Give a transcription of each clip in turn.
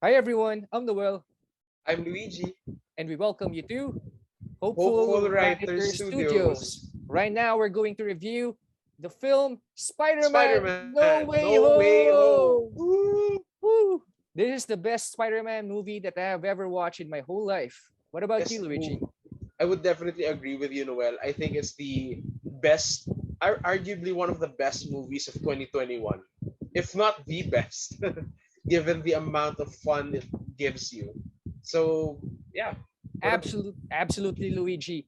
Hi everyone, I'm Noel, I'm Luigi. and we welcome you to Hopeful Hopeful Writers Writer Studios. Studios. Right now, we're going to review the film Spider-Man Spider-Man, No no Way way home. Home. Woo! Woo! This is the best Spider-Man movie that I have ever watched in my whole life. What about you, Best Luigi? movie. I would definitely agree with you, Noel. I think it's the best, arguably one of the best movies of 2021, if not the best, given the amount of fun it gives you. So, yeah. What a Absolutely, Luigi.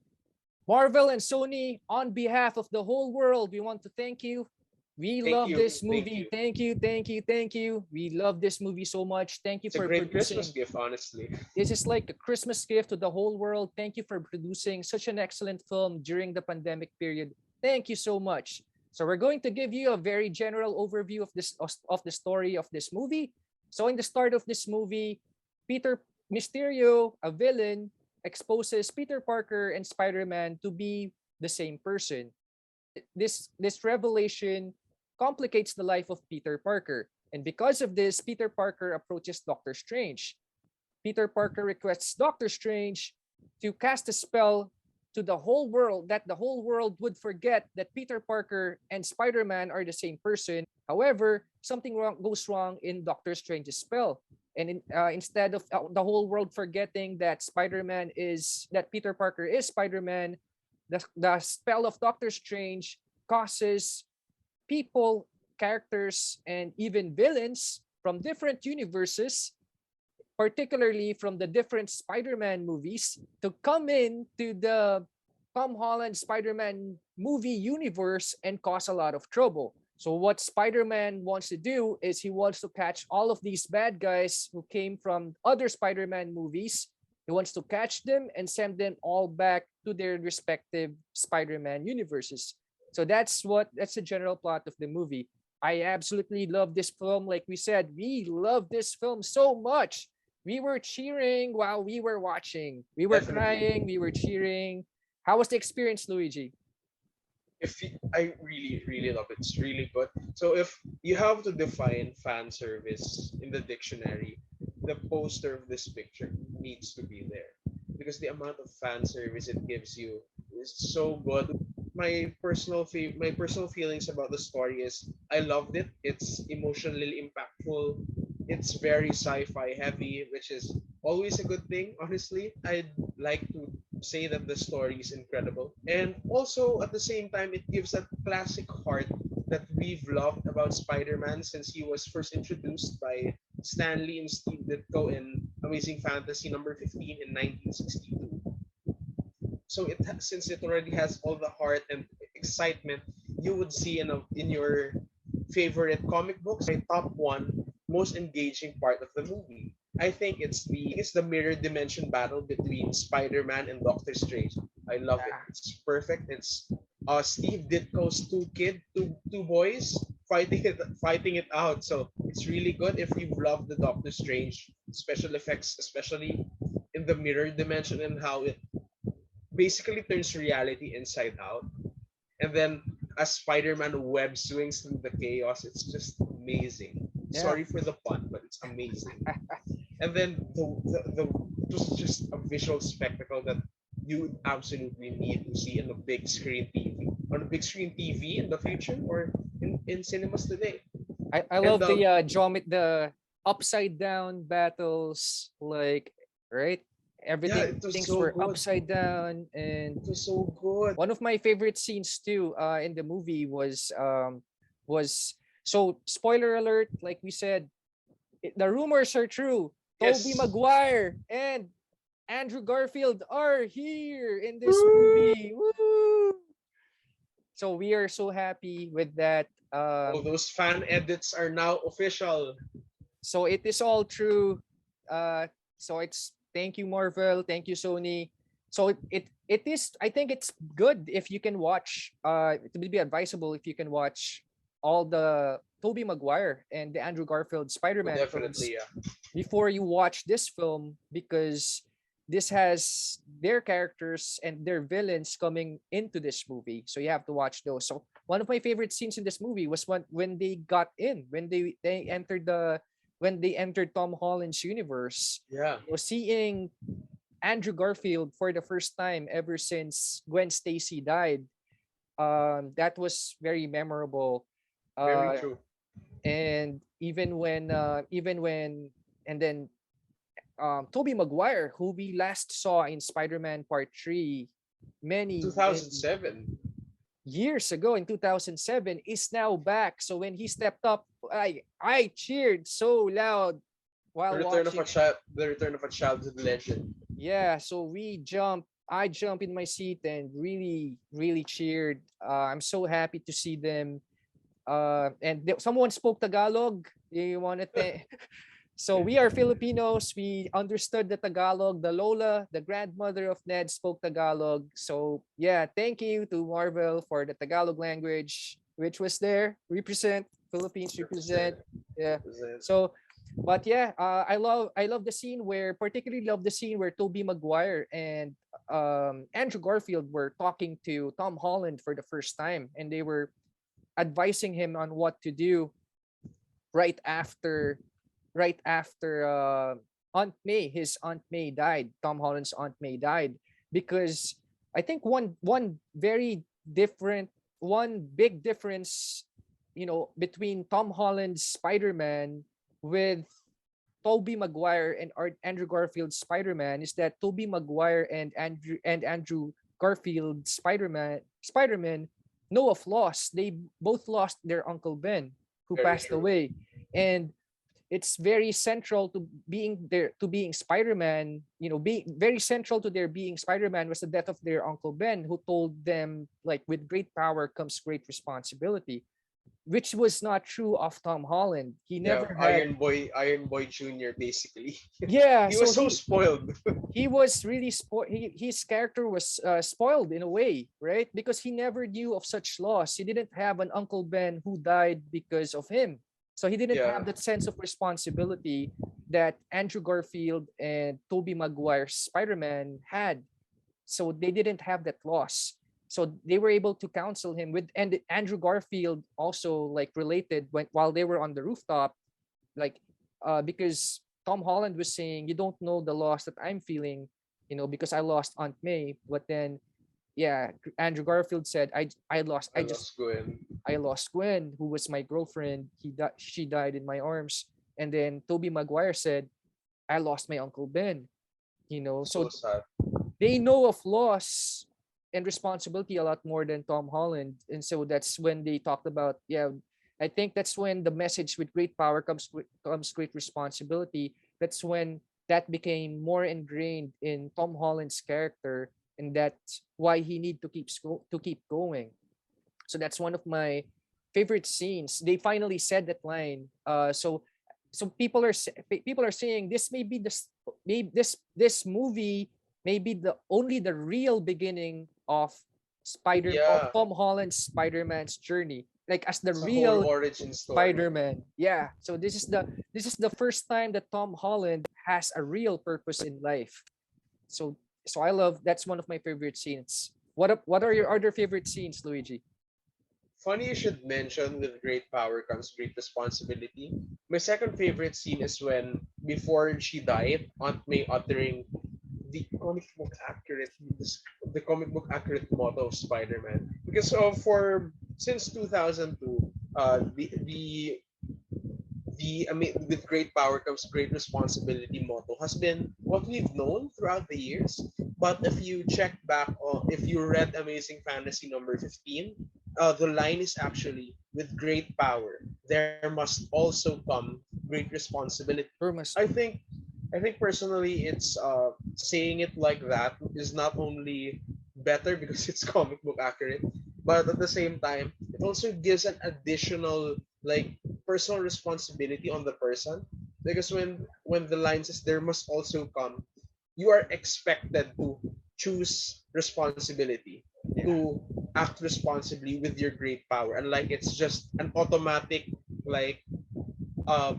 Marvel and Sony, on behalf of the whole world, we want to thank you. We thank love you. this Thank movie. you. Thank you, thank you, thank you. We love this movie so much. Thank you It's a for great Christmas producing. gift, honestly. This is like a Christmas gift to the whole world. Thank you for producing such an excellent film during the pandemic period. Thank you so much. So we're going to give you a very general overview of the story of this movie. So in the start of this movie, Peter Mysterio, a villain, exposes Peter Parker and Spider-Man to be the same person. This revelation complicates the life of Peter Parker. And because of this, Peter Parker approaches Doctor Strange. Peter Parker requests Doctor Strange to cast a spell to the whole world that the whole world would forget that Peter Parker and Spider-Man are the same person. However, something goes wrong in Doctor Strange's spell. And instead of the whole world forgetting that Peter Parker is Spider-Man, the spell of Doctor Strange causes people, characters, and even villains from different universes, particularly from the different Spider-Man movies, to come into the Tom Holland Spider-Man movie universe and cause a lot of trouble. So what Spider-Man wants to do is he wants to catch all of these bad guys who came from other Spider-Man movies. He wants to catch them and send them all back to their respective Spider-Man universes. So that's the general plot of the movie. I absolutely love this film. Like we said, we love this film so much. We were cheering while we were watching. We were Definitely. crying. We were cheering. How was the experience, Luigi? I really really love it. It's really good. So if you have to define fan service in the dictionary, the poster of this picture needs to be there because the amount of fan service it gives you is so good. My personal feelings about the story is I loved it. It's emotionally impactful. It's very sci-fi heavy, which is always a good thing. Honestly, I'd like to say that the story is incredible, and also at the same time, it gives that classic heart that we've loved about Spider-Man since he was first introduced by Stan Lee and Steve Ditko in Amazing Fantasy number 15 in 1962. So since it already has all the heart and excitement you would see in your favorite comic books, my top one most engaging part of the movie. I think it's the mirror dimension battle between Spider-Man and Doctor Strange. I love it. Ah, It's perfect. It's Steve Ditko's two boys fighting it out. So it's really good if you've loved the Doctor Strange special effects, especially in the mirror dimension and how it basically turns reality inside out. And then as Spider-Man web swings through the chaos, it's just amazing. yeah. Sorry for the pun, but it's amazing. And then it was just a visual spectacle that you absolutely need to see on a big screen TV in the future or in cinemas today. I And love the the upside down battles, like, right? yeah, Everything it was things so were good. upside down. And It was so good. one of my favorite scenes too in the movie was so, spoiler alert, like we said, the rumors are true. Tobey Yes. Maguire and Andrew Garfield are here in this Woo! movie. Woo! So we are so happy with that. All those fan edits are now official. So it is all true. So it's thank you Marvel, thank you Sony. So it is, I think it's good if you can watch. It would be advisable if you can watch all the Tobey Maguire and the Andrew Garfield Oh, Spider-Man films definitely, yeah. before you watch this film, because this has their characters and their villains coming into this movie. So you have to watch those. So one of my favorite scenes in this movie was when they got in, when they entered when they entered Tom Holland's universe. Yeah. Seeing Andrew Garfield for the first time ever since Gwen Stacy died, that was very memorable. Very Uh, true. and even when and then Tobey Maguire, who we last saw in Spider-Man Part 3 many 2007. years ago in 2007, is now back. So when he stepped up, I cheered so loud The while return of a watching. child. The return of a childhood legend. Yeah, so I jumped in my seat and really, really cheered. I'm so happy to see them. Someone spoke Tagalog. You want to So we are Filipinos. We understood the Tagalog. The Lola, the grandmother of Ned, spoke Tagalog. So yeah, thank you to Marvel for the Tagalog language, which was there. Represent Philippines, represent. Represent. Yeah. Represent. So, but yeah, I love the scene where, particularly love the scene where Tobey Maguire and Andrew Garfield were talking to Tom Holland for the first time, and they were advising him on what to do right after Aunt May, his Aunt May died. Tom Holland's Aunt May died because I think one big difference, between Tom Holland's Spider-Man with Tobey Maguire and Andrew Garfield's Spider-Man is that Tobey Maguire and Andrew Garfield Spider-Man know of loss. They both lost their Uncle Ben, who Very passed true. away. And it's very central to being Spider-Man. Being very central to their being Spider-Man was the death of their Uncle Ben, who told them, like, with great power comes great responsibility, which was not true of Tom Holland. He Yeah, never had. Iron Boy Jr. basically. Yeah, He so was so he spoiled. he was really his character was spoiled in a way, right? Because he never knew of such loss. He didn't have an Uncle Ben who died because of him, so he didn't Yeah. have that sense of responsibility that Andrew Garfield and Tobey Maguire Spider-Man had. So they didn't have that loss, so they were able to counsel him with. And Andrew Garfield also, like, related while they were on the rooftop, like, because Tom Holland was saying, you don't know the loss that I'm feeling, because I lost Aunt May. But then, yeah, Andrew Garfield said, I lost Gwen. I lost Gwen, who was my girlfriend. She died in my arms. And then Tobey Maguire said, I lost my Uncle Ben. So So sad. they know of loss and responsibility a lot more than Tom Holland. And so that's when they talked about, yeah, I think that's when the message, with great power comes great responsibility. That's when that became more ingrained in Tom Holland's character, and that's why he need to keep going. So that's one of my favorite scenes. They finally said that line. So people are saying this may be this movie may be the only the real beginning of Yeah. Tom Holland's Spider-Man's journey, like, as the It's a whole real origin story. Spider-Man. Yeah. So this is the first time that Tom Holland has a real purpose in life. So I love, that's one of my favorite scenes. What are your other favorite scenes, Luigi? Funny you should mention with great power comes great responsibility. My second favorite scene is when, before she died, Aunt May uttering the comic book accurate the comic book accurate motto of Spider-Man. Because for since 2002, the I mean, with great power comes great responsibility motto has been what we've known throughout the years. But if you check back, if you read Amazing Fantasy number 15, the line is actually, with great power there must also come great responsibility. Burmas. I think I think personally, it's saying it like that is not only better because it's comic book accurate, but at the same time, it also gives an additional like personal responsibility on the person. Because when the line says there must also come, you are expected to choose responsibility, Yeah. to act responsibly with your great power, and like it's just an automatic like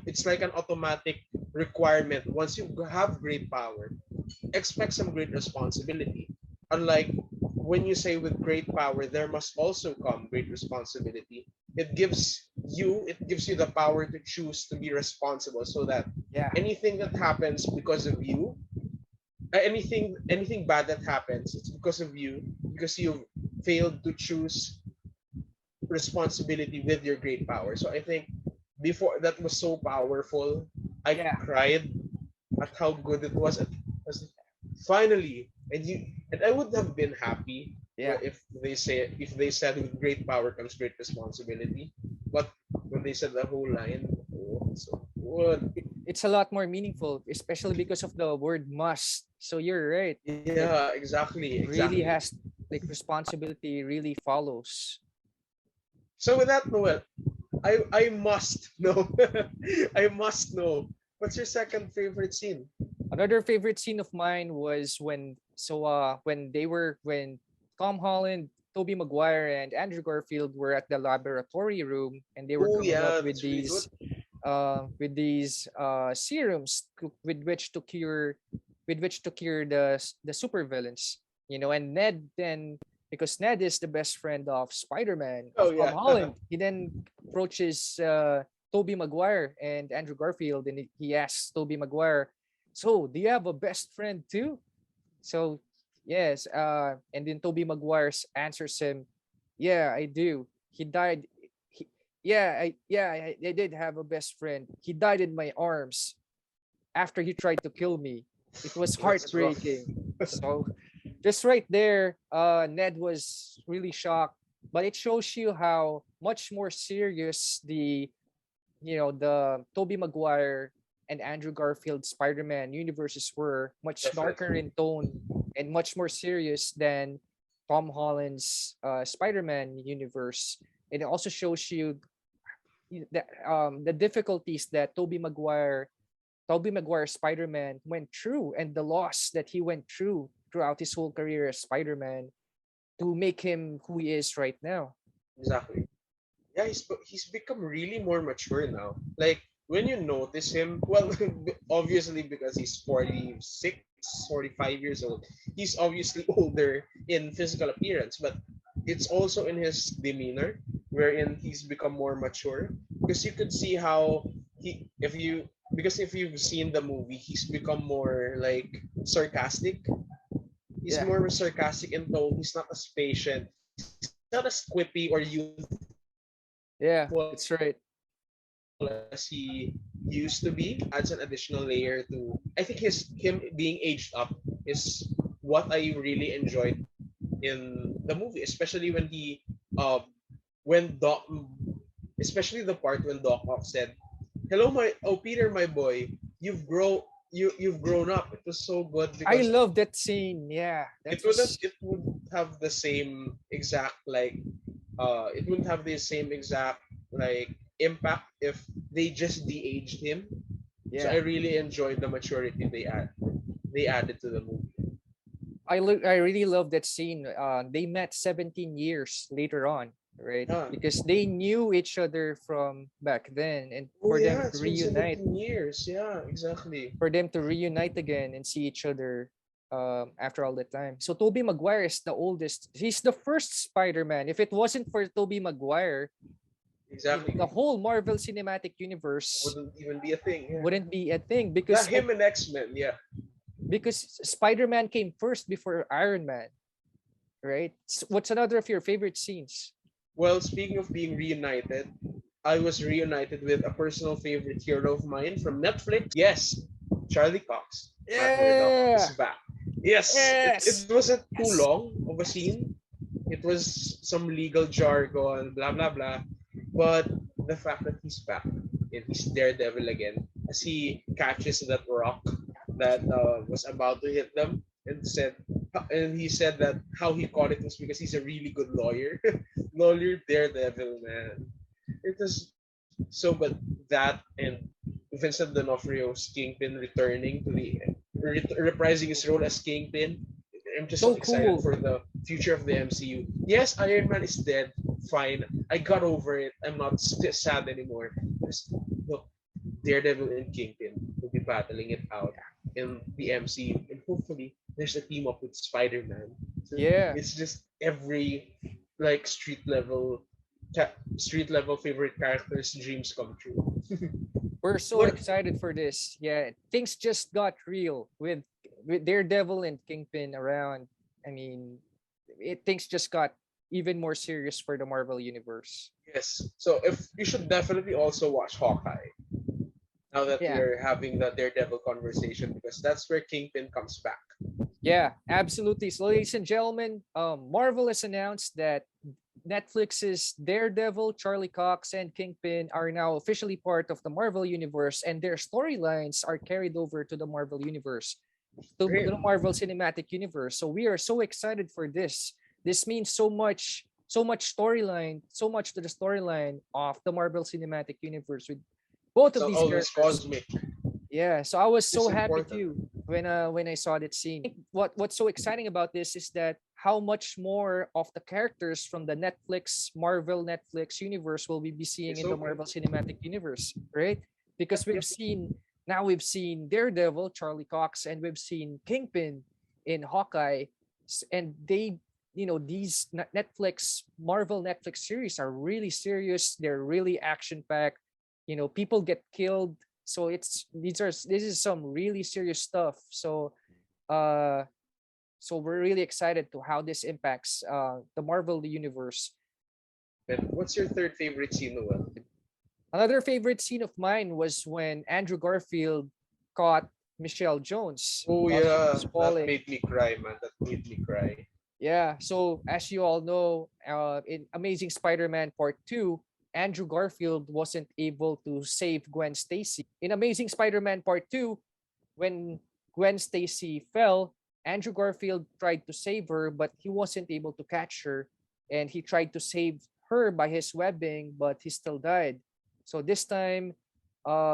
it's like an automatic requirement. Once you have great power, expect some great responsibility. Unlike when you say with great power, there must also come great responsibility. it gives you the power to choose to be responsible, so that Yeah. anything that happens because of you, anything bad that happens, it's because of you, because you failed to choose responsibility with your great power. So I think before, that was so powerful. I Yeah. cried at how good it was. Finally, and I would have been happy Yeah. if they said with great power comes great responsibility. But when they said the whole line, oh, so good. It's a lot more meaningful, especially because of the word must. So you're right. It Yeah, exactly. really has, like, responsibility really follows. So with that, Noel, I must know. I must know. What's your second favorite scene? Another favorite scene of mine was when Tom Holland, Tobey Maguire, and Andrew Garfield were at the laboratory room, and they were Oh coming up yeah, that's really good. with these serums with which to cure the supervillains. And Ned then, because Ned is the best friend of Spider-Man, Oh of Tom yeah. Holland, he then approaches Tobey Maguire and Andrew Garfield, and he asks Tobey Maguire, "So, do you have a best friend too?" So, yes, and then Tobey Maguire answers him, "Yeah, I do. He died. He, I did have a best friend. He died in my arms after he tried to kill me. It was That's rough. heartbreaking." So, just right there, Ned was really shocked. But it shows you how much more serious the Tobey Maguire and Andrew Garfield Spider-Man universes were, much darker Definitely. in tone and much more serious than Tom Holland's Spider-Man universe. It also shows you the difficulties that Tobey Maguire Spider-Man went through, and the loss that he went through throughout his whole career as Spider-Man to make him who he is right now. Exactly. Yeah, he's become really more mature now. Like when you notice him, well, obviously because he's 46, 45 years old, he's obviously older in physical appearance, but it's also in his demeanor, wherein he's become more mature. Because you could see how if you've seen the movie, he's become more like sarcastic. He's Yeah, more sarcastic in tone. He's not as patient. He's not as quippy or youthful as he yeah, used to that's be. right. I think that adds an additional layer to. I think him being aged up is what I really enjoyed in the movie, especially when especially the part when Doc Ock said, "Hello, Peter, my boy, you've grown up." It was so good I because love that scene. Yeah, that was it would have the same exact like it wouldn't have the same exact like impact if they just de-aged him. So yeah. I really enjoyed the maturity they added to the movie. I really love that scene. They met 17 years later on, right? Yeah. Because they knew each other from back then, and Oh yeah, it's been 17 years. Yeah, exactly. for them to reunite again and see each other after all the time. So Tobey Maguire is the oldest. He's the first Spider-Man. If it wasn't for Tobey Maguire, the Exactly. whole Marvel Cinematic Universe Wouldn't even be a thing. Yeah. wouldn't be a thing, Yeah, him and X-Men, yeah. because Spider-Man came first before Iron Man, right? What's another of your favorite scenes? Well, speaking of being reunited, I was reunited with a personal favorite hero of mine from Netflix. Yes, Charlie Cox. Matt Murdock is Yeah. back. Yes, it Yes. wasn't too Yes. long of a scene. It was some legal jargon, blah blah blah. But the fact that he's back and he's Daredevil again, as he catches that rock that was about to hit them, and he said that how he caught it was because he's a really good lawyer. Lawyer Daredevil, man. It was so good. That and Vincent D'Onofrio's Kingpin returning to reprising his role as Kingpin. I'm just so So excited cool. for the future of the MCU. Yes, Iron Man is dead. Fine. I got over it. I'm not sad anymore. Just, look, Daredevil and Kingpin will be battling it out in the MCU. And hopefully, there's a team up with Spider Man. So Yeah. it's just every like street level street level favorite characters' dreams come true. We're so What? excited for this. Yeah, things just got real with Daredevil and Kingpin around. I mean, things just got even more serious for the Marvel universe. Yes. So if you should definitely also watch Hawkeye now that Yeah. we're having the Daredevil conversation because that's where Kingpin comes back. Yeah, absolutely. So, ladies and gentlemen, Marvel has announced that Netflix's Daredevil, Charlie Cox, and Kingpin are now officially part of the Marvel Universe, and their storylines are carried over to the Marvel Universe, to Great. the Marvel Cinematic Universe. So we are so excited for this. This means so much storyline, so much to the storyline of the Marvel Cinematic Universe with both of So these always characters. cosmic. Yeah, so I was so It's happy important. too when I saw that scene. What's so exciting about this is that how much more of the characters from the Netflix universe will we be seeing It's in the okay. Marvel Cinematic Universe, right? Because Yep, yep. we've seen Daredevil, Charlie Cox, and we've seen Kingpin in Hawkeye, and they these Netflix series are really serious. They're really action packed. People get killed, so this is some really serious stuff. Uh so we're really excited to how this impacts the Marvel universe. And what's your third favorite scene, Noel? Another favorite scene of mine was when Andrew Garfield caught Michelle Jones Oh while she yeah, was that falling. made me cry, man. That made me cry. Yeah, so as you all know, in Amazing Spider-Man Part 2, Andrew Garfield wasn't able to save Gwen Stacy. In Amazing Spider-Man Part 2, when Gwen Stacy fell, Andrew Garfield tried to save her, but he wasn't able to catch her. And he tried to save her by his webbing, but he still died. So this time,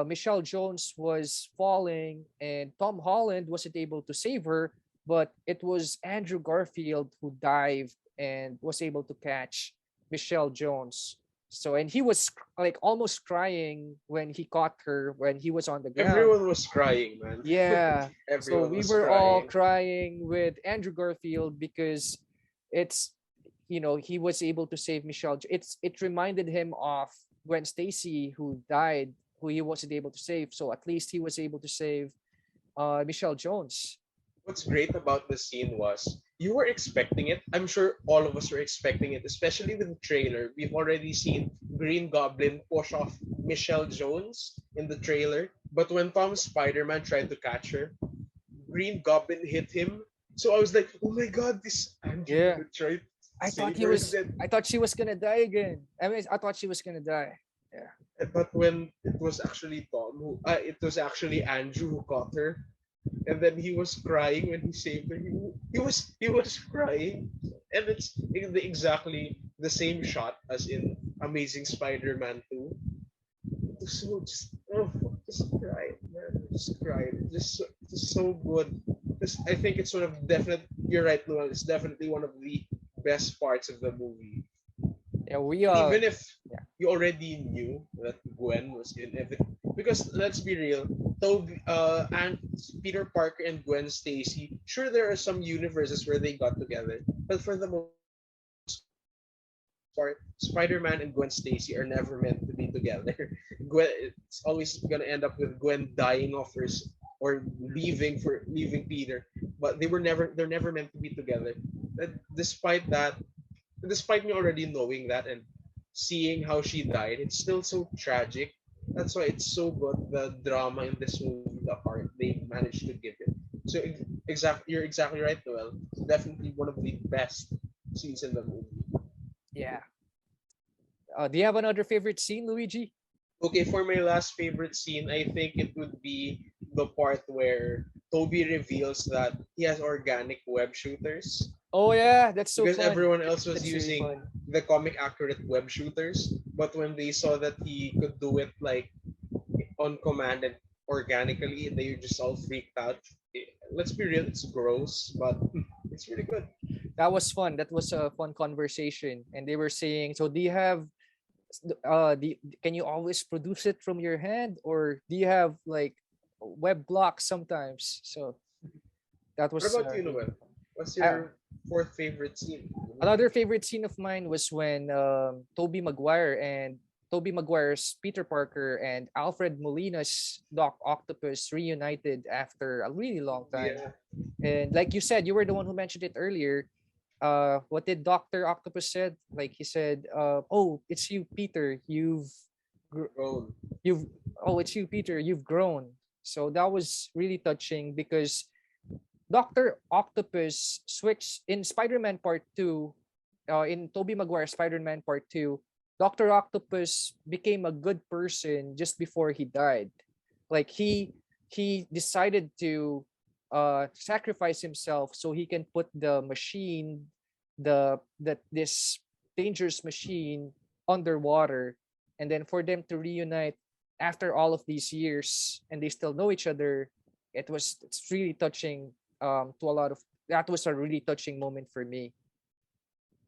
Michelle Jones was falling, and Tom Holland wasn't able to save her, but it was Andrew Garfield who dived and was able to catch Michelle Jones. So, and he was like almost crying when he caught her when he was on the ground. Everyone was crying, man. Yeah. So Everyone we was were all crying. crying with Andrew Garfield because it's he was able to save Michelle. It reminded him of Gwen Stacy who died, who he wasn't able to save. So at least he was able to save Michelle Jones. What's great about the scene was you were expecting it. I'm sure all of us were expecting it, especially with the trailer. We've already seen Green Goblin push off Michelle Jones in the trailer. But when Tom's Spider-Man tried to catch her, Green Goblin hit him. So I was like, oh my god, this Andrew Yeah. gonna try to I thought save he her. And was then, I thought she was gonna die again. I mean I thought she was gonna die. Yeah. but when it was actually it was actually Andrew who caught her, and then he was crying when he saved her. He was crying, and it's exactly the same shot as in Amazing Spider-Man 2. It was so just cried, man, just cried, just so good. I think it's one of definite. You're right, Noel. It's definitely one of the best parts of the movie. Yeah, we And even if yeah. you already knew that Gwen was in everything, because let's be real, and Peter Parker and Gwen Stacy, sure there are some universes where they got together, but for the most part, Spider-Man and Gwen Stacy are never meant to be together. Gwen, it's always gonna end up with Gwen dying off or leaving Peter, but they're never meant to be together. Despite that, despite me already knowing that and seeing how she died, it's still so tragic. That's why it's so good, the drama in this movie, the heart they managed to give it. So you're exactly right, Noel. It's definitely one of the best scenes in the movie. Yeah. Do you have another favorite scene, Luigi? Okay, for my last favorite scene, I think it would be the part where Toby reveals that he has organic web shooters Oh yeah, that's so because fun. everyone else was That's really using fun. the comic accurate web shooters, but when they saw that he could do it like on command and organically, they just all freaked out. Let's be real, it's gross, but it's really good. That was fun. That was a fun conversation. And they were saying, so do you have can you always produce it from your hand, or do you have like web blocks sometimes? So that What was about you, really Noel? fun. What's Uh, your fourth favorite scene? Another favorite scene of mine was when Tobey Maguire's Peter Parker and Alfred Molina's Doc Octopus reunited after a really long time. Yeah, And like you said, you were the one who mentioned it earlier. What did Doctor Octopus said? Like he said, "Oh, it's you, Peter. Gr- grown. you've oh, it's you, Peter. You've grown." So that was really touching because Doctor Octopus switched in Spider-Man Part Two. In Tobey Maguire Spider-Man Part Two, Doctor Octopus became a good person just before he died. Like he decided to sacrifice himself so he can put the machine, this dangerous machine underwater, and then for them to reunite after all of these years and they still know each other. It's really touching. To a lot of That was a really touching moment for me.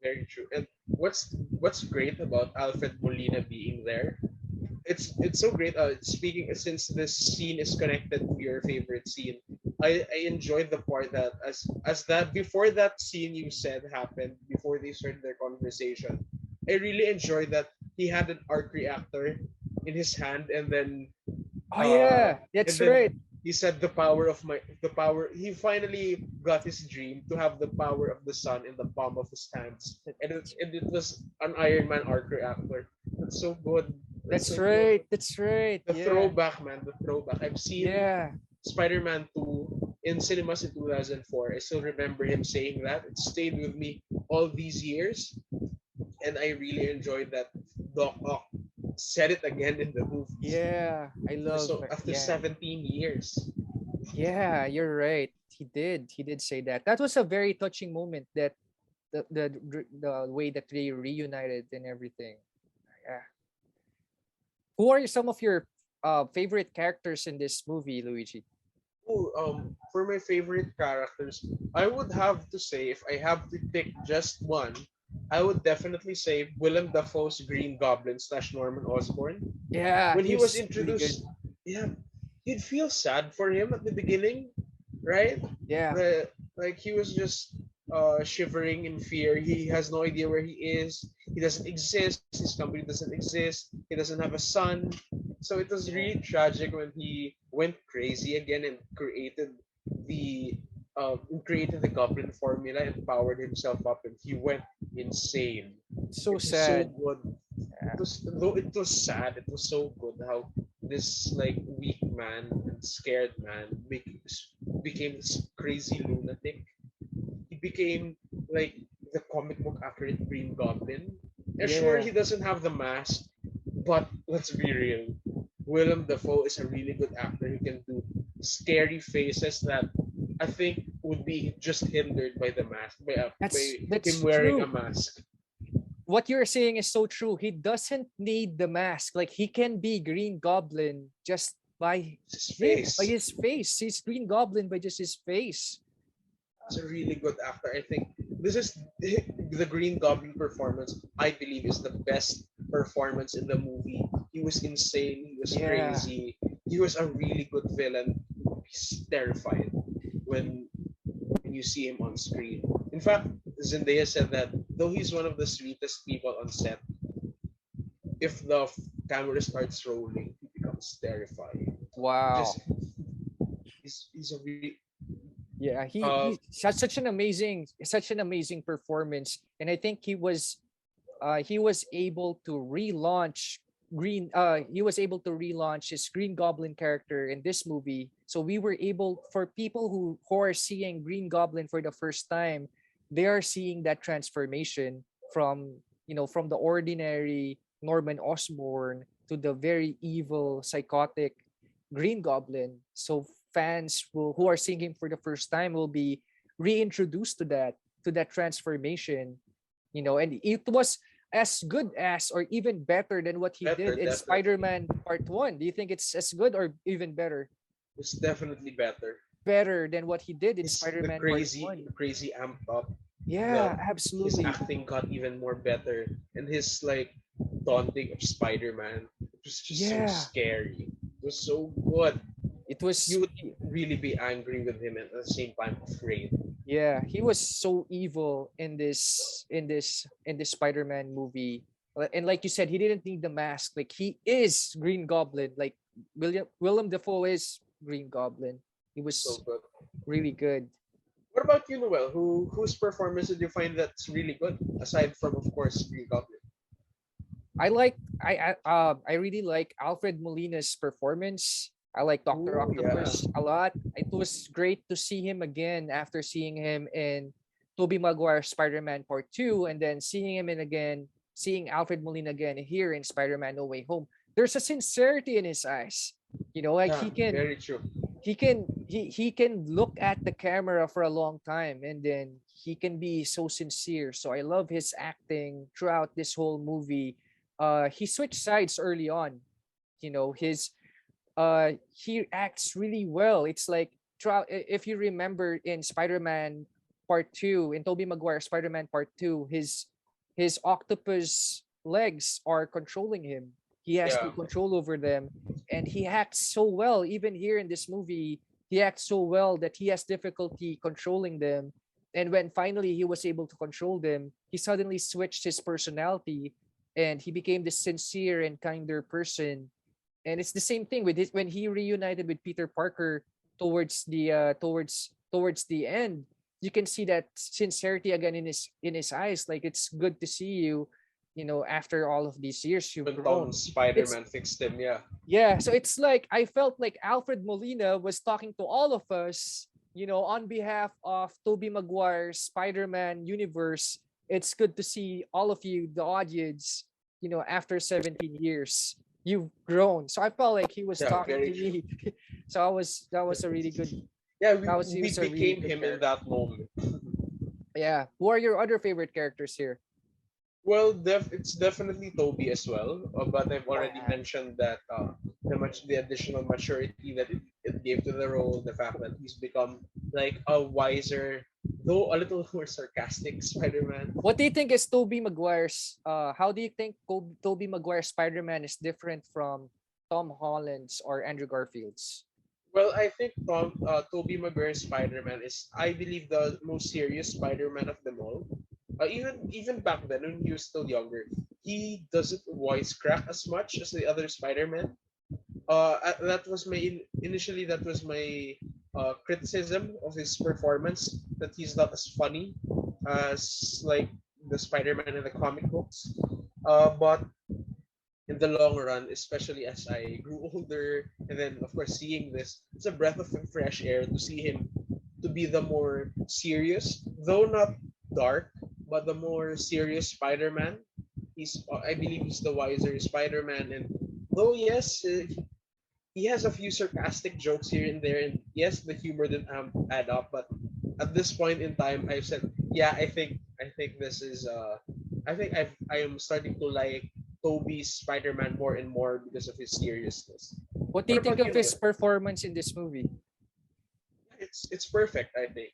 Very true. And what's great about Alfred Molina being there? It's so great. Speaking since this scene is connected to your favorite scene, I enjoyed the part that as that before that scene you said happened before they started their conversation. I really enjoyed that he had an arc reactor in his hand, Oh uh yeah, and that's then right. he said the power he finally got his dream to have the power of the sun in the palm of his hands, and it was an Iron Man arc reactor. That's so good. That's That's so good. right. That's right. The Yeah. throwback, man, the throwback. I've seen Yeah. Spider-Man 2 in cinemas in 2004. I still remember him saying that. It stayed with me all these years, and I really enjoyed that Doc Ock said it again in the movies. Yeah. I love So after yeah. 17 years, Yeah, you're right. He did. He did say that. That was a very touching moment that the way that they reunited and everything. Yeah. Who are some of your favorite characters in this movie, Luigi? for my favorite characters, I would have to say if I have to pick just one, I would definitely say Willem Dafoe's Green Goblin slash Norman Osborn. Yeah, When he was he's really good. introduced, yeah, you'd feel sad for him at the beginning, right? Yeah. Like he was just shivering in fear. He has no idea where he is. He doesn't exist. His company doesn't exist. He doesn't have a son. So it was Yeah. really tragic when he went crazy again and the created the Goblin formula and powered himself up, and he went insane. So It was so sad. good. Yeah. It was sad, it was so good how this like weak man and scared man became this crazy lunatic. He became like the comic book accurate Green Goblin. And sure, Yeah. he doesn't have the mask, but let's be real. Willem Dafoe is a really good actor. He can do scary faces that I think would be just hindered by the mask, by him That's wearing a true. mask. What you're saying is so true. He doesn't need the mask. Like he can be Green Goblin just by His yeah, by face. his face. He's Green Goblin by just his face. He's a really good actor. I think this is the Green Goblin performance. I believe is the best performance in the movie. He was insane. He was Yeah. crazy. He was a really good villain. He's terrified when when you see him on screen. In fact, Zendaya said that though he's one of the sweetest people on set, if the camera starts rolling, he becomes terrifying. Just Wow. he's a really Yeah, uh he had such an amazing performance, and I think he was able to relaunch his Green Goblin character in this movie. So we were able for people who are seeing Green Goblin for the first time, they are seeing that transformation from from the ordinary Norman Osborn to the very evil, psychotic Green Goblin. So fans who are seeing him for the first time will be reintroduced to that transformation, and it was as good as or even better than what he better did in definitely. Spider-Man Part 1. Do you think it's as good or even It's definitely better. better than what he did in It's the Spider-Man Part crazy 1? the crazy amped up. Yeah, The His absolutely. acting got even more better, and his like daunting of Spider-Man. It was just so Yeah. scary. It was so good. It was You would really be angry with him and at the same time afraid. Yeah, he was so evil in this Spider-Man movie. And like you said, he didn't need the mask. Like he is Green Goblin. Like Willem Dafoe is Green Goblin. He So was good. really good. What about you, Noel? Whose performance did you find that's really good aside from, of course, Green Goblin? I really like Alfred Molina's performance. I like Doctor Oh yeah, Octopus a lot. It was great to see him again after seeing him in Tobey Maguire Spider-Man Part 2, and then seeing Alfred Molina again here in Spider-Man No Way Home. There's a sincerity in his eyes. Like yeah, very true. he can look at the camera for a long time, and then he can be so sincere. So I love his acting throughout this whole movie. He switched sides early on. His he acts really well. It's like if you remember in Spider-Man Part 2, in Tobey Maguire Spider-Man Part 2, his octopus legs are controlling him. He has Yeah, no control over them, and he acts so well. Even here in this movie, he acts so well that he has difficulty controlling them. And when finally he was able to control them, he suddenly switched his personality, and he became this sincere and kinder person. And it's the same thing with when he reunited with Peter Parker towards the end. You can see that sincerity again in his eyes. Like, it's good to see you, after all of these years you've when Tom grown. It's Spider-Man fixed him. Yeah, Yeah, so it's like I felt like Alfred Molina was talking to all of us, on behalf of Tobey Maguire's Spider-Man universe. It's good to see all of you, the audience, after 17 years. You've grown. So I felt like he was yeah, talking very to true. me. So that was a really good Yeah, he we was a really became good him in character. that moment. Yeah. Who are your other favorite characters here? Well, it's definitely Toby as well, but I've already Yeah. mentioned that the additional maturity that it gave to the role, the fact that he's become like a wiser, though a little more sarcastic Spider-Man. What do you think is Tobey Maguire's how do you think Tobey Maguire's Spider-Man is different from Tom Holland's or Andrew Garfield's? Well, I think Tobey Maguire Spider-Man is, I believe, the most serious Spider-Man of them all. Even back then when he was still younger, he doesn't wisecrack as much as the other Spider-Man. That was initially that was my criticism of his performance, that he's not as funny as like the Spider-Man in the comic books. But in the long run, especially as I grew older, and then of course seeing this, it's a breath of fresh air to see him to be the more serious, though not dark, but the more serious Spider-Man. I believe he's the wiser Spider-Man, and though yes, he has a few sarcastic jokes here and there, and yes, the humor didn't add up. But at this point in time, I've said, yeah, I think this is I am starting to like Toby's Spider-Man more and more because of his seriousness. What do What you think about of you, his Noel? performance in this movie? It's perfect, I think.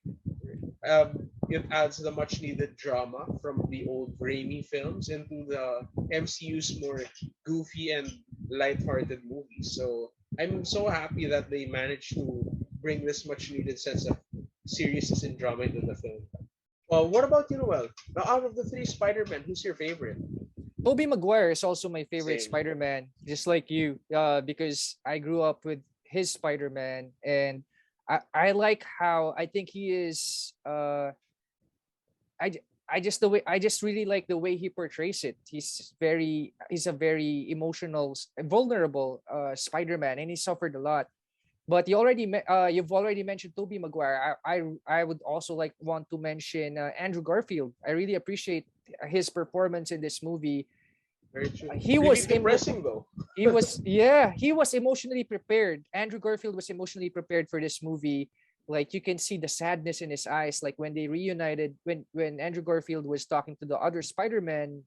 It adds the much needed drama from the old Raimi films into the MCU's more goofy and light-hearted movies. So I'm so happy that they managed to bring this much needed sense of seriousness and drama into the film. What about you, Noel? Now, out of the three Spider-Man, who's your favorite? Tobey Maguire is also my favorite Same. Spider-Man, just like you, because I grew up with his Spider-Man, and I like how I think he is. I just really like the way he portrays it. He's a very emotional, vulnerable Spider-Man, and he suffered a lot. But you've already mentioned Tobey Maguire. I would also want to mention Andrew Garfield. I really appreciate his performance in this movie. Very true. He Really was emo- depressing though. he was emotionally prepared. Andrew Garfield was emotionally prepared for this movie. Like, you can see the sadness in his eyes, like when they reunited, when Andrew Garfield was talking to the other Spider-Man,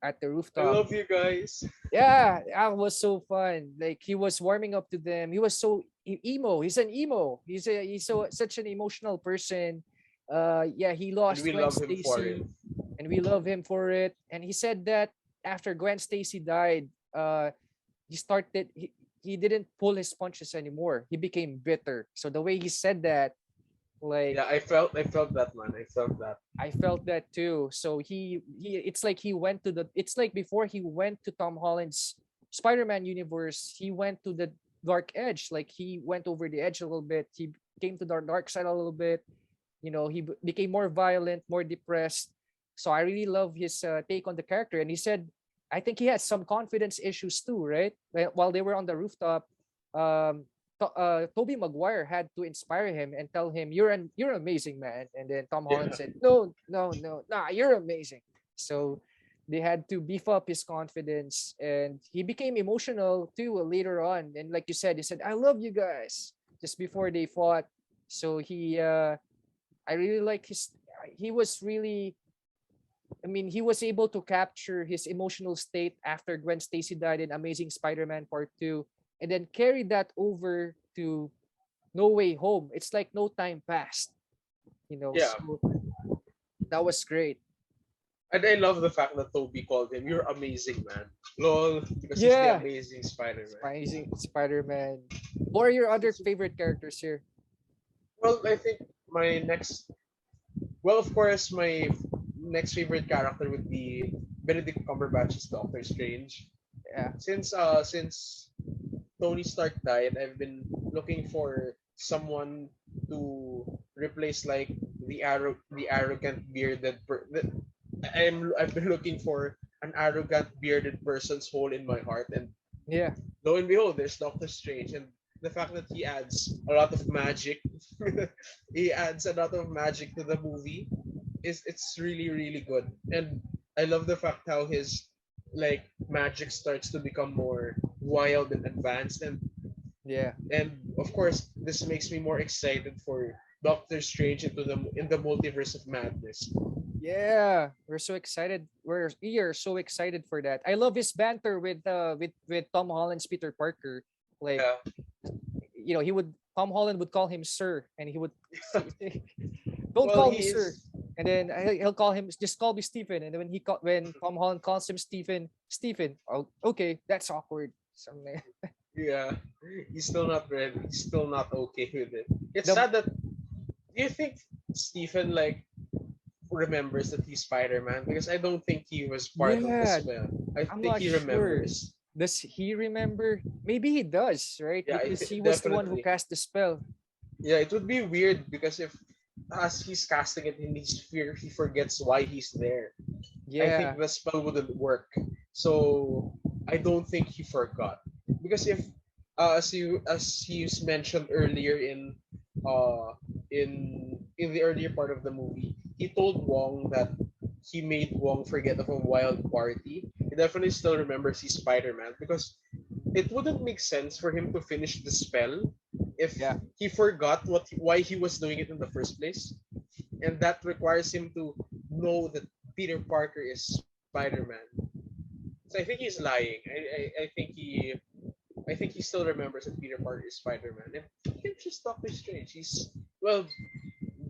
at the I rooftop. love you guys. Yeah, that was so fun. Like, he was warming up to them. He was so emo. He's an emo. He's so such an emotional person. Yeah, he And lost we Gwen love him for Stacy, it. and we love him for it. And he said that after Gwen Stacy died, he started he, he didn't pull his punches anymore. He became bitter. So the way he said that, like, Yeah, I felt that, man. I felt that. I felt that too. So he it's like he went to the it's like before he went to Tom Holland's Spider-Man universe, he went to the dark edge. Like he went over the edge a little bit. He came to the dark side a little bit. He became more violent, more depressed. So I really love his take on the character. And he said, I think he had some confidence issues too, right? While they were on the rooftop, um, Tobey Maguire had to inspire him and tell him, you're amazing, man." And then Tom Holland Yeah. said, "No, no, no, nah, you're amazing." So they had to beef up his confidence, and he became emotional too later on. And like you said, he said, "I love you guys," just before they fought. So I really like his. He was really. I mean, he was able to capture his emotional state after Gwen Stacy died in Amazing Spider-Man Part 2, and then carry that over to No Way Home. It's like no time passed, Yeah. so that was great. And I love the fact that Toby called him, "You're amazing, man." Lol, because he's the Yeah, amazing Spider-Man. Amazing Spider-Man. What are your other favorite characters here? Well, I think my next, well, of course, my next favorite character would be Benedict Cumberbatch's Doctor Strange. Yeah, Since Tony Stark died, I've been looking for someone to replace like the arrogant bearded I've been looking for an arrogant bearded person's hole in my heart, and yeah, lo and behold, there's Doctor Strange, and the fact that he adds a lot of magic, he adds a lot of magic to the movie, is it's really good, and I love the fact how his like magic starts to become more wild and advanced, yeah. and of course this makes me more excited for Doctor Strange in the multiverse of madness. Yeah, we're so excited. We are so excited for that. I love his banter with Tom Holland's Peter Parker. Like, Yeah. he would Tom Holland would call him sir, and he would say, "Don't Well, call me he sir." is. And then he'll call him, "Just call me Stephen." And then when Tom Holland calls him Stephen, oh, okay, that's awkward. Something. Yeah, he's still not ready. He's still not okay with it. It's The sad that. Do you think Stephen like remembers that he's Spider-Man? Because I don't think he was part of the Yeah, spell. I I'm think not he sure. remembers. Does he remember? Maybe he does, right? Yeah, Because he was the one who definitely. cast the spell. Yeah, it would be weird because if as he's casting it in his fear, he forgets why he's there. I think Yeah, the spell wouldn't work. So I don't think he forgot. Because if as you mentioned earlier uh in the earlier part of the movie, he told Wong that he made Wong forget of a wild party. He definitely still remembers he's Spider-Man because it wouldn't make sense for him to finish the spell if yeah, he forgot why he was doing it in the first place, and that requires him to know that Peter Parker is Spider-Man. So I think he's lying. I think he still remembers that Peter Parker is Spider-Man. And him just Doctor Strange. He's well,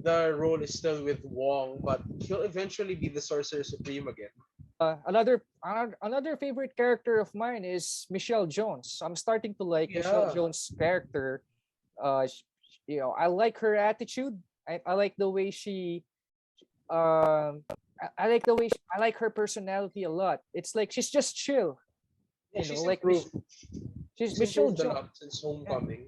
the role is still with Wong, but he'll eventually be the Sorcerer Supreme again. another favorite character of mine is Michelle Jones. I'm starting to like Michelle Yeah, Jones' character. I like her attitude. I like the way she I like the way I like her personality a lot. It's like she's just chill, yeah, she's like improved. she's She's Michelle improved a Jones. lot since Yeah. Homecoming.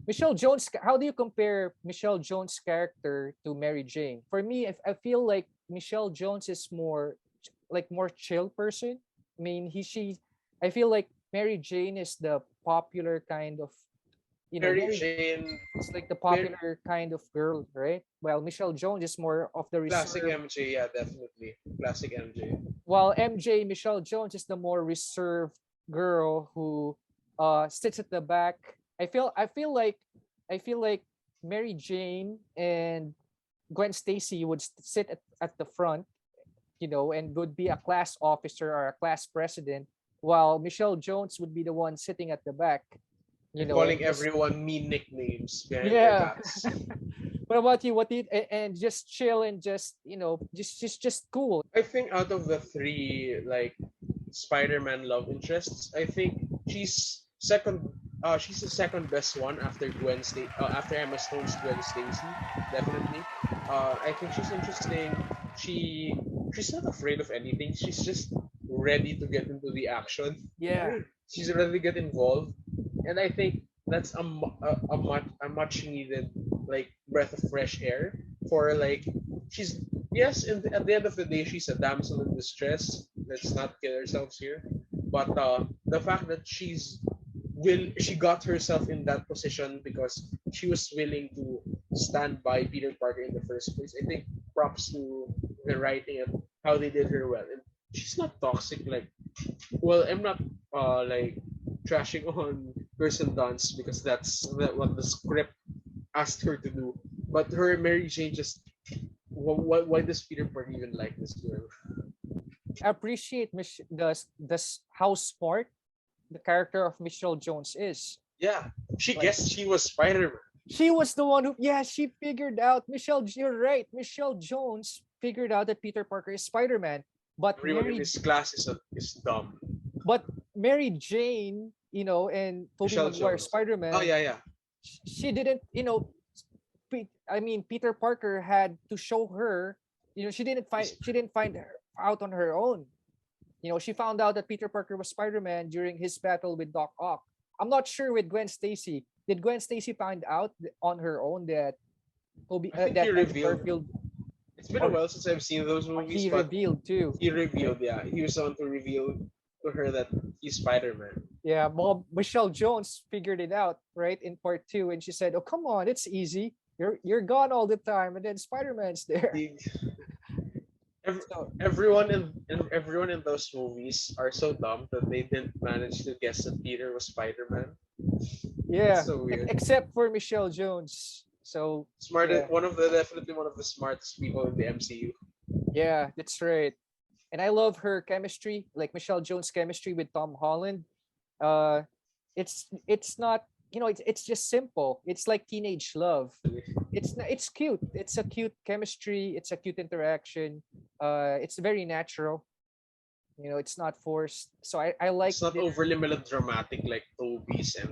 Michelle Jones, how do you compare Michelle Jones' character to Mary Jane? For me, if I feel like Michelle Jones is more chill person. I mean, I feel like Mary Jane is the popular kind of, Mary Mary Jane, is like the Mary, popular kind of girl, right? While Michelle Jones is more of the classic reserved, MJ, yeah, definitely. Classic MJ. while Michelle Jones is the more reserved girl who sits at the back. I feel like Mary Jane and Gwen Stacy would sit at the front, and would be a class officer or a class president, while Michelle Jones would be the one sitting at the back, And and calling just everyone mean nicknames behind their yeah. backs. What about you? And just chill and just just cool. I think out of the three like Spider-Man love interests, I think she's second She's the second best one after after Emma Stone's Gwen Stacy, definitely. I think she's interesting. She she's not afraid of anything. She's just ready to get into the action. Yeah. She's ready to get involved, and I think that's a much needed like breath of fresh air for like she's yes. At the end of the day, she's a damsel in distress. Let's not kill ourselves here, but the fact that she got herself in that position because she was willing to stand by Peter Parker in the first place. I think props to the writing and how they did her well. And she's not toxic like well, I'm not like trashing on Kirsten Dunst because what the script asked her to do. But her Mary Jane just why does Peter Parker even like this girl? I appreciate how smart the character of Michelle Jones is. Yeah, she Like, guessed she was Spider-Man. she was the one who, yeah, she figured out. You're right. Michelle Jones figured out that Peter Parker is Spider-Man. But Everyone in his class is dumb. But Mary Jane, and Tobey Michelle Maguire Jones. Spider-Man, Oh yeah. she didn't, I mean, Peter Parker had to show her, she didn't find her out on her own. She found out that Peter Parker was Spider-Man during his battle with Doc Ock. I'm not sure with Gwen Stacy. Did Gwen Stacy find out on her own that I think he revealed. Garfield, It's been a while since I've seen those movies, he but revealed too? he revealed, yeah. He was on to reveal to her that he's Spider-Man. Yeah, well, Michelle Jones figured it out, right, in part 2, and she said, "Oh, come on, it's easy. You're gone all the time, and then Spider-Man's there." He- So, everyone in those movies are so dumb that they didn't manage to guess that Peter was Spider-Man. yeah, It's so weird. except for Michelle Jones. So, Smartest, yeah, definitely one of the smartest people in the MCU. yeah, that's right. And I love her chemistry, like Michelle Jones' chemistry with Tom Holland. Uh, it's not, it's just simple. It's like teenage love. It's cute. It's a cute chemistry. It's a cute interaction. It's very natural. It's not forced. So I like It's not it. overly melodramatic like Toby's and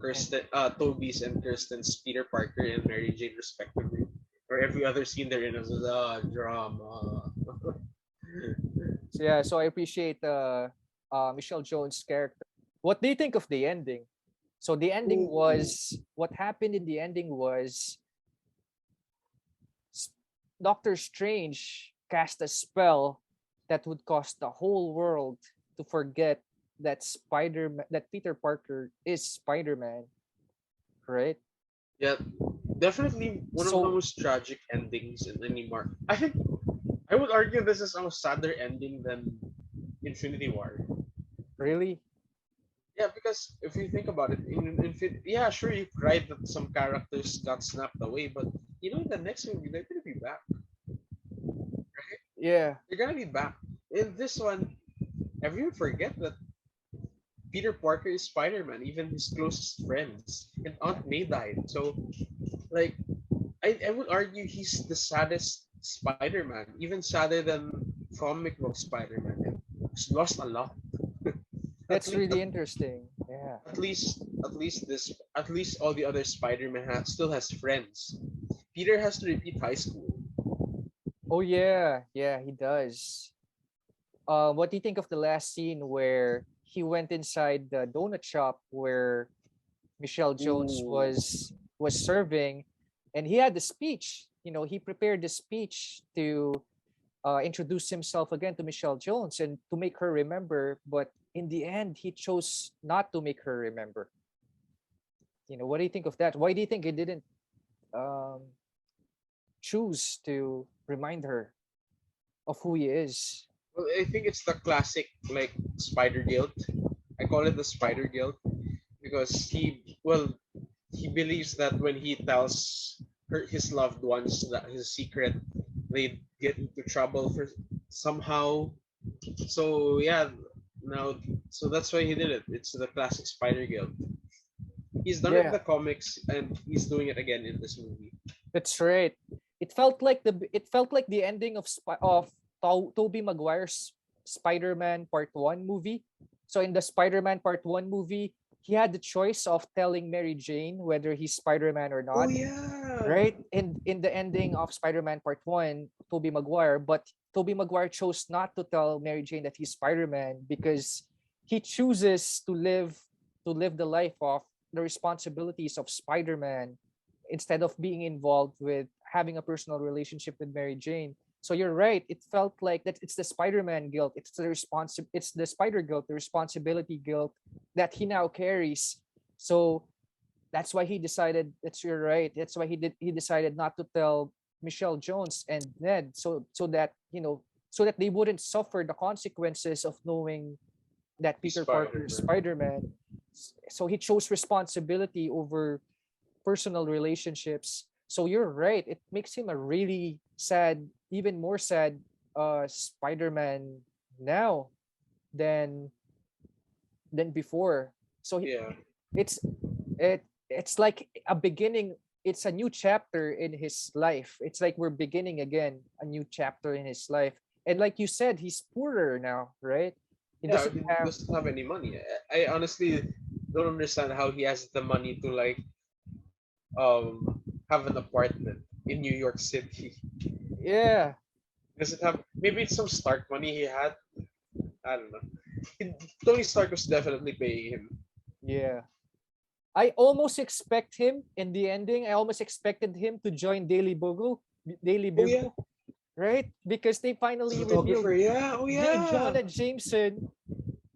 Kirsten's Peter Parker and Mary Jane respectively. Or every other scene they're in is drama. So yeah, so I appreciate Michelle Jones' character. What do you think of the ending? So the ending Ooh. was what happened in the ending was Doctor Strange cast a spell that would cause the whole world to forget that Peter Parker is Spider-Man, right? Yeah, definitely one of the So most tragic endings in any Marvel. I think I would argue this is a sadder ending than Infinity War. really, Yeah, because if you think about it, yeah, sure you cried that some characters got snapped away, but in the next movie they're gonna be back. yeah, They're gonna be back. In this one, everyone forget that Peter Parker is Spider-Man, even his closest friends, and Aunt May died. So, like, I would argue he's the saddest Spider-Man, even sadder than comic book Spider-Man. And he's lost a lot. At that's least, really interesting. Yeah. at least all the other Spider-Man still has friends. Peter has to repeat high school. Oh yeah, yeah, he does. What do you think of the last scene where he went inside the donut shop where Michelle Jones Ooh, was serving, and he had the speech. He prepared the speech to introduce himself again to Michelle Jones and to make her remember. But in the end, he chose not to make her remember. What do you think of that? Why do you think he didn't um, choose to remind her of who he is? well, I think it's the classic like spider guilt. I call it the spider guilt because he believes that when he tells his loved ones that his secret, they get into trouble for somehow. So yeah, now so that's why he did it. It's the classic spider guilt. He's done it in Yeah, the comics and he's doing it again in this movie. that's right. It felt like the ending of Tobey Maguire's Spider-Man Part 1 movie. So in the Spider-Man Part 1 movie, he had the choice of telling Mary Jane whether he's Spider-Man or Oh not, yeah. right? In the ending of Spider-Man Part 1, Tobey Maguire, but Tobey Maguire chose not to tell Mary Jane that he's Spider-Man because he chooses to live the life of the responsibilities of Spider-Man instead of being involved with having a personal relationship with Mary Jane. So you're right. It felt like that it's the Spider-Man guilt. It's the spider guilt, the responsibility guilt that he now carries. So that's why he decided, that's you're right. That's why he decided not to tell Michelle Jones and Ned, so that they wouldn't suffer the consequences of knowing that He's Peter Parker is Spider-Man. Spider-Man. So he chose responsibility over personal relationships. So you're right. It makes him a really sad, even more sad Spider-Man now than before. So Yeah. it's it's like a beginning. It's a new chapter in his life. It's like we're beginning again a new chapter in his life. And like you said, he's poorer now, right? He Yeah, doesn't he have. doesn't have any money. I honestly don't understand how he has the money to like have an apartment in New York City. Yeah, Does it have maybe it's some Stark money he had? I don't know. Tony Stark was definitely paying him. yeah. I almost expect him in the ending. I almost expected him to join Daily Oh yeah, Bugle, right? Because they the finally revealed photographer. Yeah, oh yeah. Jonah Jameson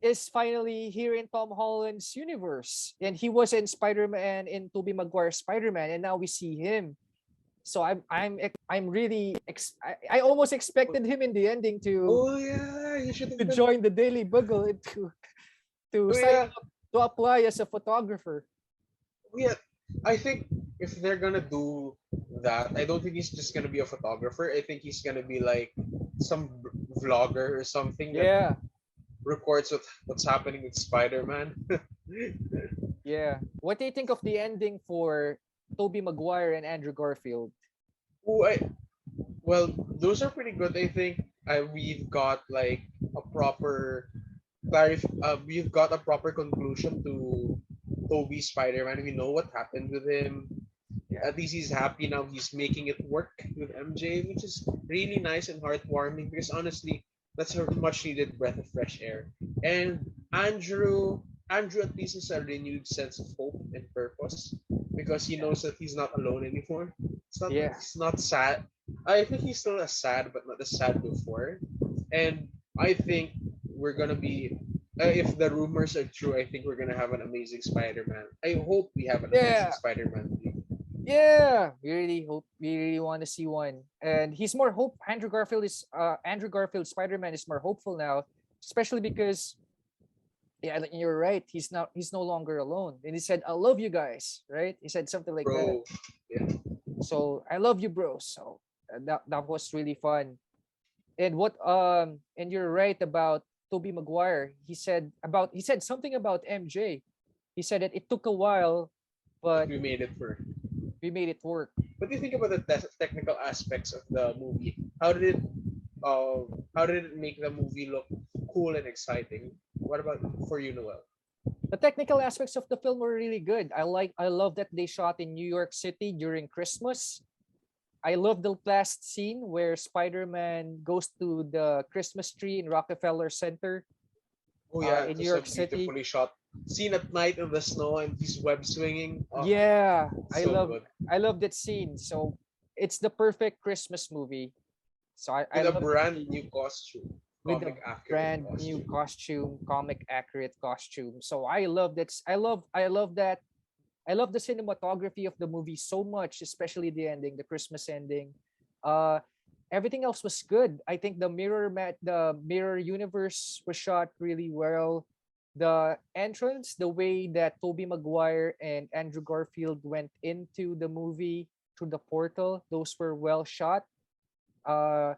is finally here in Tom Holland's universe, and he was in Spider-Man in Tobey Maguire Spider-Man, and now we see him. So I'm really I almost expected him in the ending Oh yeah, he should to have been. join the Daily Bugle and to Oh sign yeah, up to apply as a photographer. oh yeah. I think if they're gonna do that, I don't think he's just gonna be a photographer. I think he's gonna be like some vlogger or something that Yeah, records what's happening with Spider-Man. yeah. What do you think of the ending for Tobey Maguire and Andrew Garfield? Oh, well, those are pretty good. I think we've got like a proper we've got a proper conclusion to Toby Spider-Man. We know what happened with him. Yeah. At least he's happy now. He's making it work with MJ, which is really nice and heartwarming because honestly, that's a much needed breath of fresh air. And Andrew at least has a renewed sense of hope and purpose because he knows that he's not alone anymore. Yeah. He's not sad. I think he's still as sad, but not as sad before. And I think we're gonna be if the rumors are true, I think we're gonna have an amazing Spider-Man. I hope we have an amazing Yeah. Spider-Man movie. Yeah. We really want to see one. And he's more hope Andrew Garfield Spider-Man is more hopeful now, especially because yeah, like, you're right. He's no longer alone. And he said, "I love you guys," right? He said something like that. Bro, yeah. So, "I love you, bro." So, that was really fun. And you're right about Tobey Maguire. He said something about MJ. He said that it took a while, But but we made it for. we made it work. What do you think about the technical aspects of the movie? Uh, how did it make the movie look cool and exciting? What about for you, Noel? The technical aspects of the film were really good. I love that they shot in New York City during Christmas. I love the last scene where Spider-Man goes to the Christmas tree in Rockefeller Center Oh yeah, in it New was a York City. beautifully shot scene at night in the snow and he's web swinging. Oh, Yeah, so good. I love that scene. So it's the perfect Christmas movie. So I With a love that brand scene new costume, with a comic accurate brand new costume. costume, comic accurate costume. So I love that. I love that. I love the cinematography of the movie so much, especially the ending, the Christmas ending. Uh, Everything else was good. I think the mirror universe was shot really well. The entrance, the way that Tobey Maguire and Andrew Garfield went into the movie through the portal, those were well shot. Uh,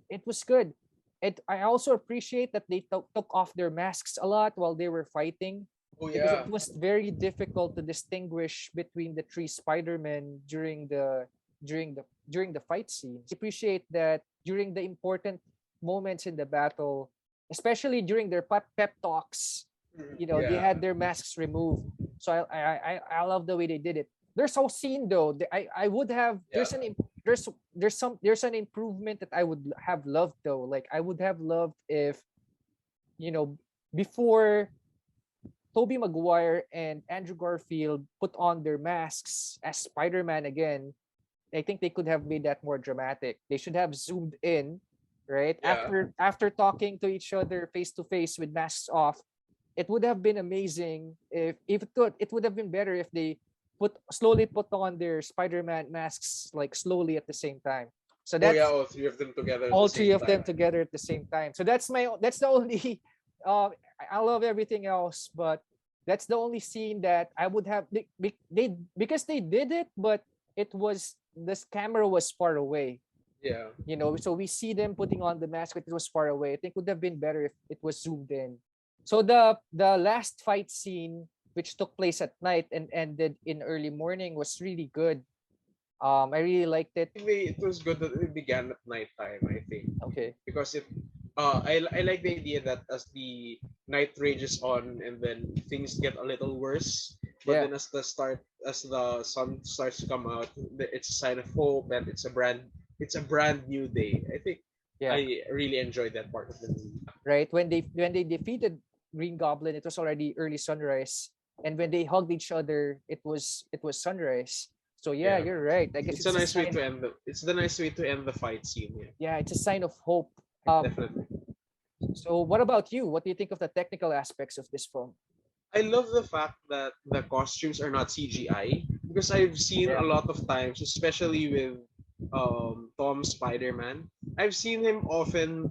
it was good. I also appreciate that they took off their masks a lot while they were fighting Oh because yeah, it was very difficult to distinguish between the three Spider-Men during the fight scenes. I appreciate that during the important moments in the battle, especially during their pep talks. They Yeah. had their masks removed. So I love the way they did it. There's a scene though. I would have Yeah. there's an improvement that I would have loved though. Like I would have loved if you know before Tobey Maguire and Andrew Garfield put on their masks as Spider-Man again. I think they could have made that more dramatic. They should have zoomed in, right? Yeah. After talking to each other face to face with masks off. It would have been amazing if it would have been better if they slowly put on their Spider-Man masks like slowly at the same time. So Oh yeah, that's all three of them together at the all three same of them time. together at the same time. So that's the only I love everything else, but that's the only scene that I would have they because they did it, but it was this camera was far away. Yeah. So we see them putting on the mask, but it was far away. I think it would have been better if it was zoomed in. So the last fight scene, which took place at night and ended in early morning, was really good. I really liked it. It was good that it began at nighttime, I think. Okay. Because I like the idea that as the night rages on and then things get a little worse, but Yeah. then as the sun starts to come out, it's a sign of hope and it's a brand new day. I think Yeah. I really enjoyed that part of the movie. Right. When they defeated Green Goblin, it was already early sunrise, and when they hugged each other, it was sunrise. So yeah, Yeah. you're right. I guess It's a it's a nice way sign. to end it's the nice way to end the fight scene, yeah. Yeah, it's a sign of hope. Um. Definitely. So what about you? What do you think of the technical aspects of this film? I love the fact that the costumes are not CGI because I've seen a Yeah. lot of times, especially with Tom Spider-Man. I've seen him often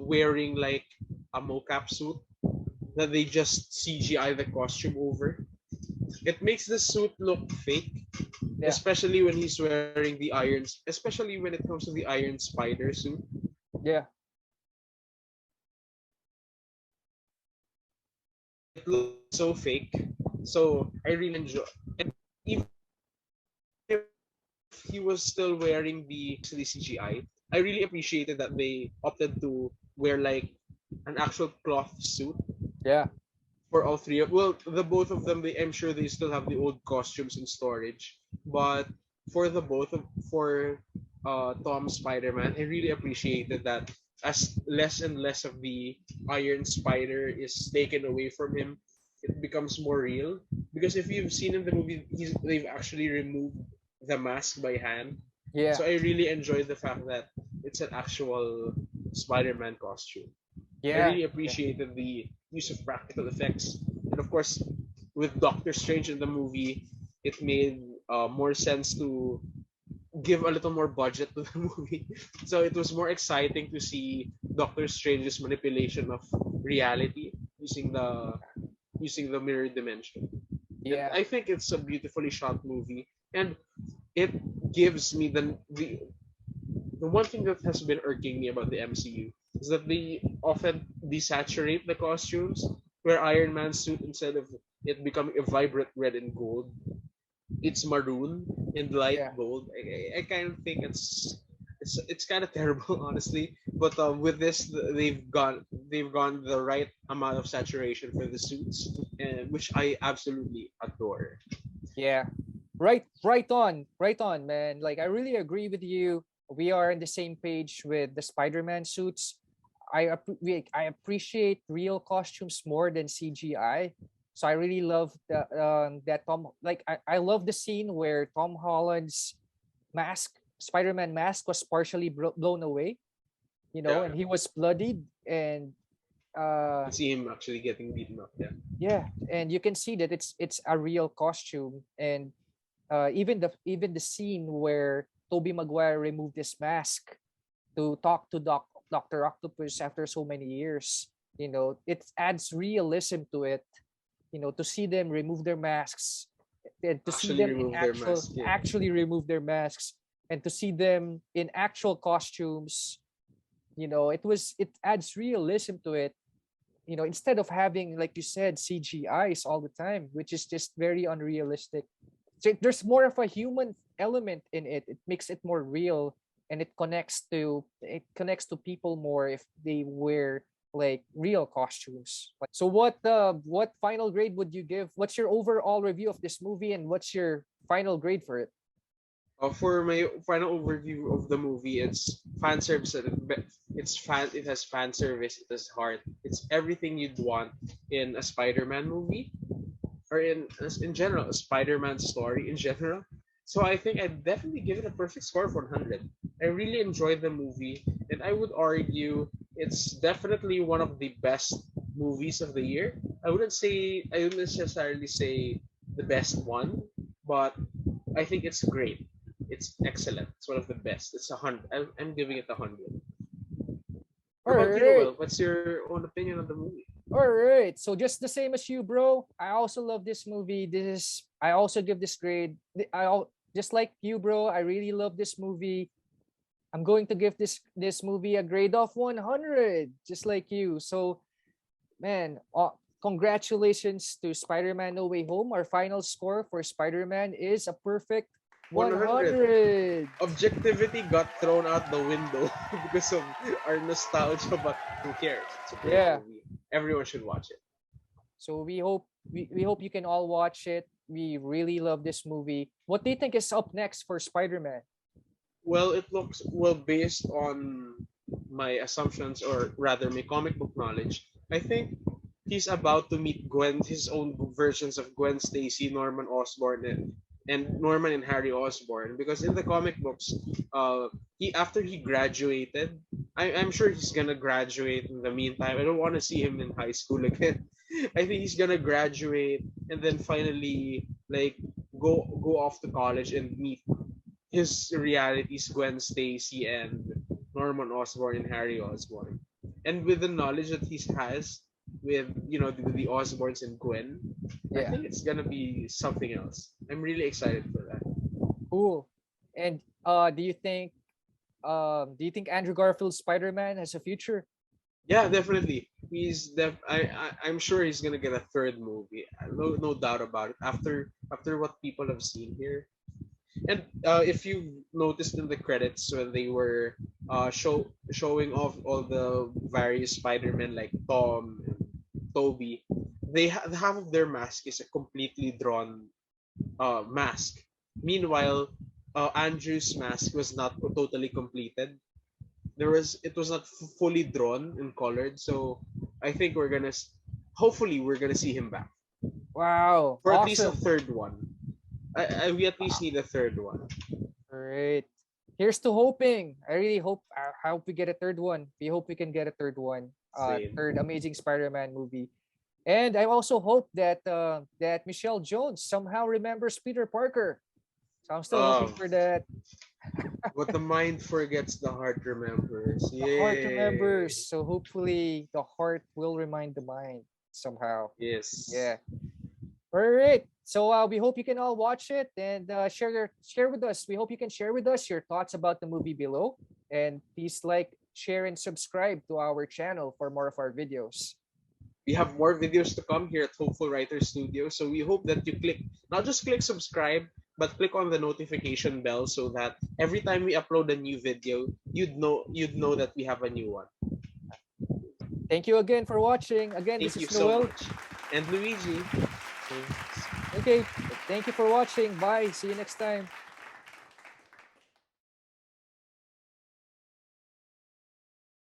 wearing like a mocap suit that they just CGI the costume over. It makes the suit look fake, Yeah. especially when he's wearing the irons, especially when it comes to the Iron Spider suit. Yeah. It looks so fake. So I really enjoy. And even if he was still wearing the CGI, I really appreciated that they opted to wear like an actual cloth suit Yeah. for all three of the both of them. I'm sure they still have the old costumes in storage, but for the both of for Tom Spider-Man, I really appreciated that as less and less of the Iron Spider is taken away from him, it becomes more real. Because if you've seen in the movie, they've actually removed the mask by hand. Yeah. So I really enjoyed the fact that it's an actual Spider-Man costume. I Yeah. really Yeah. appreciated the use of practical effects, and of course, with Doctor Strange in the movie, it made more sense to give a little more budget to the movie. So it was more exciting to see Doctor Strange's manipulation of reality using the mirror dimension. And Yeah. I think it's a beautifully shot movie, and it gives me the one thing that has been irking me about the MCU is that they often desaturate the costumes, where Iron Man's suit, instead of it becoming a vibrant red and gold, it's maroon and light Yeah. gold. I kind of think it's kind of terrible, honestly. But with this, they've gone the right amount of saturation for the suits, and which I absolutely adore. Yeah. Right on, man. Like I really agree with you. We are on the same page with the Spider-Man suits. I appreciate real costumes more than CGI. So I really love that I love the scene where Tom Holland's Spider-Man mask was partially blown away, Yeah, and he was bloodied and you uh can see him actually getting beaten up. Yeah, yeah, and you can see that it's a real costume. And even the scene where Tobey Maguire removed his mask to talk to Dr. Octopus after so many years. It adds realism to it. To see them remove their masks and to see actually them in remove their mask. Yeah, actually remove their masks and to see them in actual costumes. It adds realism to it. Instead of having, like you said, CGIs all the time, which is just very unrealistic. So there's more of a human element in it. It makes it more real, and it connects to people more if they wear like real costumes. So what final grade would you give? What's your overall review of this movie, and what's your final grade for it? For my final overview of the movie, it's fan service. It's fan. It has fan service. It has heart. It's everything you'd want in a Spider-Man movie, or in general, a Spider-Man story in general. So I think I'd definitely give it a perfect score of 100. I really enjoyed the movie, and I would argue it's definitely one of the best movies of the year. I wouldn't necessarily say the best one, but I think it's great. It's excellent. It's one of the best. It's 100. I'm giving it 100. All What about you, right. Noel? What's your own opinion on the movie? All right. So just the same as you, bro. I also love this movie. I also give this grade. Just like you, bro. I really love this movie. I'm going to give this movie a grade of 100, just like you. So, man, congratulations to Spider-Man No Way Home. Our final score for Spider-Man is a perfect 100. 100. Objectivity got thrown out the window because of our nostalgia, but who cares? It's a great Yeah. movie. Everyone should watch it. So we hope you can all watch it. We really love this movie. What do you think is up next for Spider-Man? Well, it looks well based on my assumptions, or rather my comic book knowledge. I think he's about to meet his own versions of Gwen Stacy, Norman Osborn, and Norman and Harry Osborn. Because in the comic books, he after he graduated, I'm sure he's gonna graduate in the meantime. I don't want to see him in high school again. I think he's gonna graduate and then finally like go off to college and meet his realities, Gwen Stacy and Norman Osborn and Harry Osborn. And with the knowledge that he has with the Osborns and Gwen, I Yeah, think it's gonna be something else. I'm really excited for that. cool. And do you think Andrew Garfield's Spider-Man has a future? Yeah, definitely. I'm sure he's gonna get a third movie. No doubt about it. After what people have seen here, and if you noticed in the credits when they were showing off all the various Spider-Men like Tom and Toby, half of their mask is a completely drawn mask. Meanwhile, Andrew's mask was not totally completed. It was not fully drawn and colored. So I think hopefully we're gonna see him back Wow, for at least a awesome. third one. We at least need a third one. Great. Here's to hoping. I hope we get a third one. We hope we can get a third one. Same. Third Amazing Spider-Man movie. And I also hope that Michelle Jones somehow remembers Peter Parker. So I'm still hoping Um, for that. what the mind forgets, the heart remembers. The heart Yay! remembers. So hopefully the heart will remind the mind somehow. Yes. Yeah. All right. So we hope you can all watch it and share with us. We hope you can share with us your thoughts about the movie below, and please like, share, and subscribe to our channel for more of our videos. We have more videos to come here at Hopeful Writer Studio. So we hope that you not just click subscribe, but click on the notification bell so that every time we upload a new video, you'd know that we have a new one. Thank you again for watching. Again, this Thank you is so Noel. much. And Luigi. Okay. Okay. Thank you for watching. Bye. See you next time.